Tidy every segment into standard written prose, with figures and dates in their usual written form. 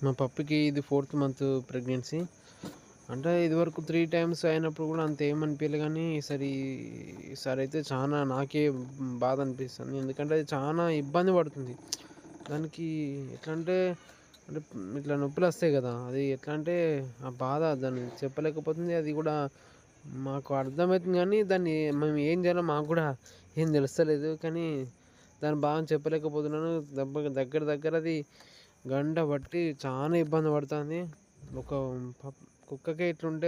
మా పప్పికి ఇది 4th month pregnancy. అంటే ఇదివరకు 3 టైమ్స్ అయినప్పుడు కూడా అంత ఏమనిపియలే గానీ, ఈసారి అయితే చాలా నాకే బాధ అనిపిస్తుంది. ఎందుకంటే అది చాలా ఇబ్బంది పడుతుంది. దానికి ఎట్లంటే అంటే ఇట్లా నొప్పులొస్తాయి గదా! అది ఎట్లా అంటే ఆ బాధ దాన్ని చెప్పలేకపోతుంది. అది కూడా మాకు అర్థమైతుంది గానీ, దాన్ని మేము ఏం జేయాలో మాకు గూడా ఏం తెలుస్తలేదు. కానీ దాని బాధను చెప్పలేకపోతున్నాను. దగ్గర దగ్గర అది గంట బట్టి చాలా ఇబ్బంది పడుతుంది. ఒక కుక్కకే ఇట్లుంటే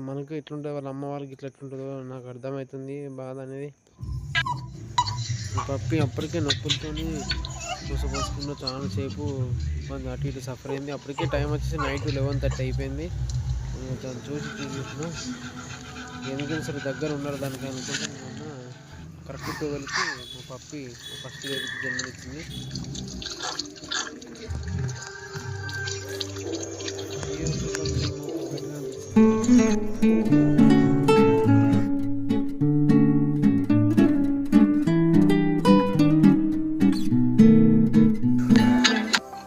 మనకు ఎట్లుంటే వాళ్ళ అమ్మ వాళ్ళకి ఇట్లా ఎట్లుంటుందో నాకు అర్థమవుతుంది బాధ అనేది. ఈ పప్పి అప్పటికే నొప్పులతోని పూసపోసుకున్న చాలా సేపు ఇబ్బంది అటు ఇటు సఫర్ అయింది. అప్పటికే టైం వచ్చేసి నైట్ 11:30 అయిపోయింది. దాన్ని చూసిన ఎందుకని సరే దగ్గర ఉన్నారు దానికి అనుకుంటే మొన్న కరెక్ట్ 12కి మా పప్పి ఫస్ట్ బేబీకి జన్మనిచ్చింది.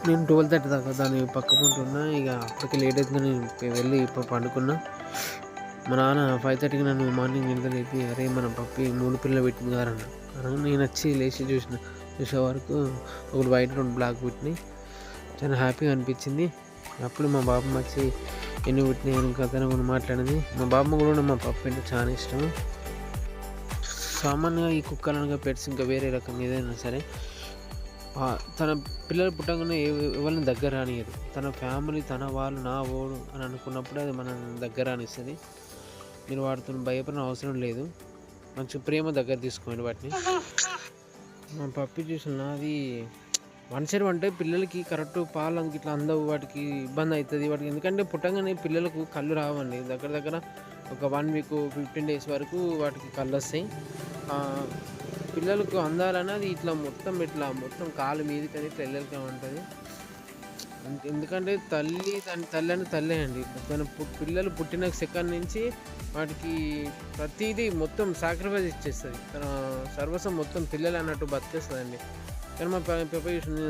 నేను 12:30 దాకా దాన్ని పక్కకుంటున్నా. ఇక అప్పటికి లేట్ అవుతుందని వెళ్ళి ఇప్పుడు పండుకున్నా. మా నాన్న 5:30కి నన్ను మార్నింగ్ నిద్ర లేపి, అరే మన పప్పి 3 పిల్లలు పెట్టింది కదా అన్న. నేను వచ్చి లేచి చూసే వరకు ఒకటి వైట్ 2 బ్లాక్ పుట్టినాయి. చాలా హ్యాపీగా అనిపించింది. అప్పుడు మా బాబమ్మ వచ్చి ఎన్ని పుట్టినాయి అని కథ కూడా మాట్లాడింది. మా బాబమ్మ కూడా మా పప్పి అంటే చాలా ఇష్టం. సామాన్యంగా ఈ కుక్కలనగా పెట్స్ ఇంకా వేరే రకం ఏదైనా సరే తన పిల్లలు పుట్టగానే ఎవరిని దగ్గర రానియదు. తన ఫ్యామిలీ తన వాళ్ళు నా ఓడు అని అనుకున్నప్పుడే అది మన దగ్గర రానిస్తుంది. మీరు వాటితో భయపడిన అవసరం లేదు. మంచి ప్రేమ దగ్గర తీసుకోండి వాటిని. మా పప్పి చూసిన అది 1 సైడ్ అంటే పిల్లలకి కరెక్ట్ పాలు ఇట్లా అందవు, వాటికి ఇబ్బంది అవుతుంది వాటికి. ఎందుకంటే పుట్టగానే పిల్లలకు కళ్ళు రావండి. దగ్గర దగ్గర ఒక 1 వీక్ 15 డేస్ వరకు వాటికి కళ్ళు వస్తాయి. పిల్లలకు అందాలని అది ఇట్లా మొత్తం కాలు మీదకి అని ఇట్లా వెళ్ళక ఉంటుంది. ఎందుకంటే తల్లి అంటే తల్లే అండి. తన పిల్లలు పుట్టిన సెకండ్ నుంచి వాటికి ప్రతిదీ మొత్తం సాక్రిఫైస్ ఇచ్చేస్తుంది. తన సర్వస్వం మొత్తం పిల్లలు అన్నట్టు బతికేస్తుంది అండి. కానీ మా పాప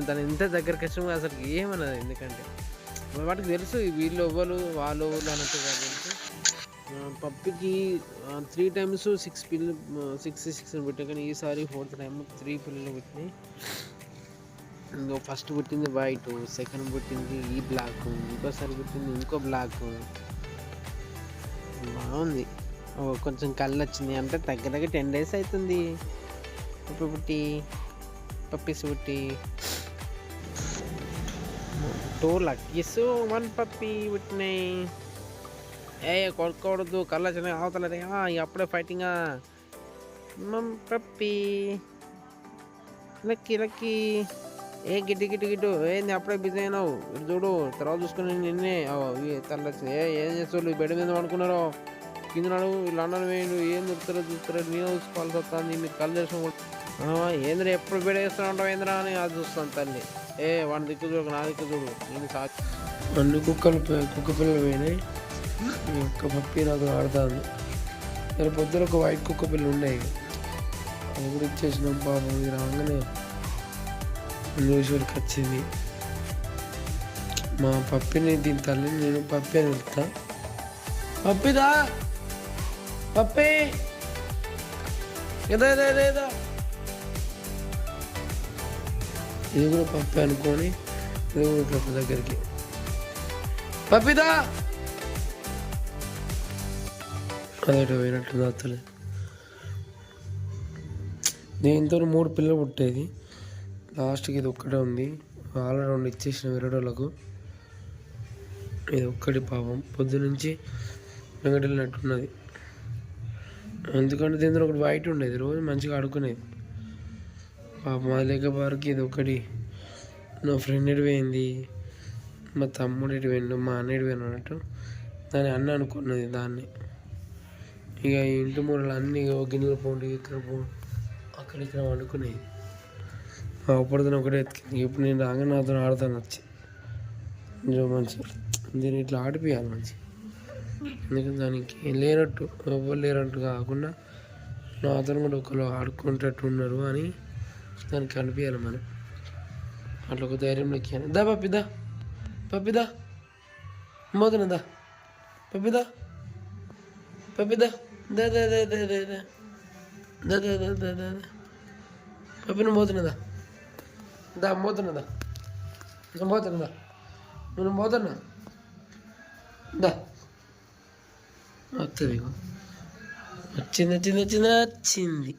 దాని ఎంత దగ్గరికి వచ్చినా అసలు ఏమన్నది. ఎందుకంటే వాటికి తెలుసు వీళ్ళు ఎవ్వరు వాళ్ళు ఎవ్వరు అన్నట్టు తెలుసు. పప్పికి 3 టైమ్స్ 6 పెట్టాయి. కానీ ఈసారి 4th టైం 3 పిల్లలు పెట్టినాయి. ఫస్ట్ పుట్టింది వైట్, సెకండ్ పుట్టింది ఈ బ్లాక్, ఇంకోసారి పుట్టింది ఇంకో బ్లాక్. బాగుంది. కొంచెం కళ్ళు వచ్చింది అంటే దగ్గర 10 డేస్ అవుతుంది పప్పీస్ పుట్టి. 2 లక్కీస్ 1 పప్పీ పుట్టినాయి. కొడుకోవద్దు, కళ్ళు వచ్చినాయి అవతలే. అప్పుడే ఫైటింగా పప్పీ లక్కీ గిడ్డు ఏంది అప్పుడే బిజీ అయినావు? చూడు తర్వాత చూసుకుని నిన్నే తల్లి వచ్చింది. ఏం చేస్తారు బెడ్ మీద పడుకున్నారో కింద నాడు లండన్ వేయండు. ఏం చూస్తారు నేను చూసుకోవాల్సి వస్తుంది. మీరు కళ్ళు తెరుచుకోకూడదు. ఏంద్రా ఎప్పుడు బెడ్ వేస్తూనే ఉంటావు ఏంద్రా అని అది చూస్తాను తల్లి. వాడి దిక్కు చూడు నా దిక్కు చూడు. నేను అన్ని కుక్క పిల్లలు పోయినాయి. ఈ ఒక్క పప్పి నాకు ఆడుతుంది. నేను పొద్దున ఒక వైట్ కుక్క పిల్లలు ఉండేవి, అవి కూడా ఇచ్చేసినాం. పాపం ఇది రాగానే న్యూస్కి వచ్చింది. మా పప్పిని దీని తల్లిని నేను పప్పి అని వెళ్తా. పప్పిదా పప్పి ఏదో ఇది కూడా పప్పి అనుకొని ఇది కూడా పప్పు దగ్గరికి పప్పిదా అదొకటి పోయినట్టుంది అత్తలే. దీంతో 3 పిల్లలు పుట్టేది. లాస్ట్కి ఇది ఒక్కటే ఉంది. ఆల్రెడీ 2 ఇచ్చేసిన వేరేటోళ్ళకు. ఇది ఒక్కటి పాపం పొద్దునుంచి వెంకటెళ్ళినట్టున్నది. ఎందుకంటే దీంతో ఒకటి వైట్ ఉండేది, రోజు మంచిగా ఆడుకునేది. పాపం అది లేకపోవరకు ఇది ఒకటి నా ఫ్రెండ్ ఎడిపోయింది, మా తమ్ముడు ఎడిపోయిండు, మా అన్న ఎడిపోయిన అన్నట్టు దాన్ని అన్న అనుకున్నది. దాన్ని ఇక ఇంటి మూలలు అన్నీ గిన్నెలు పోండి ఇక్కడ అక్కడ వండుకునేది. అప్పటితో ఒకటే ఎత్తుకుంది. ఇప్పుడు నేను రాగా నాతో ఆడతాను వచ్చి మంచి దీన్ని ఇట్లా ఆడిపియాలి మంచి. ఎందుకంటే దానికి లేనట్టు ఎవ్వరు లేనట్టు కాకుండా నాతో కూడా ఒకరు ఆడుకునేటట్టు ఉన్నారు అని దానికి కనిపించాలి మనం. అట్లా ఒక ధైర్యం ఎక్కాను. దా పప్పిదా పప్పిదా మోతున్నదా పప్పిదా పప్పిదా దా దా దా దా దా దా దా దా దా దా దా పప్పిని మోతున్నదా దా మోతున్నదా మోతున్నదా నేను మోతున్నా దా వస్తుంది వచ్చింది వచ్చింది వచ్చింది వచ్చింది.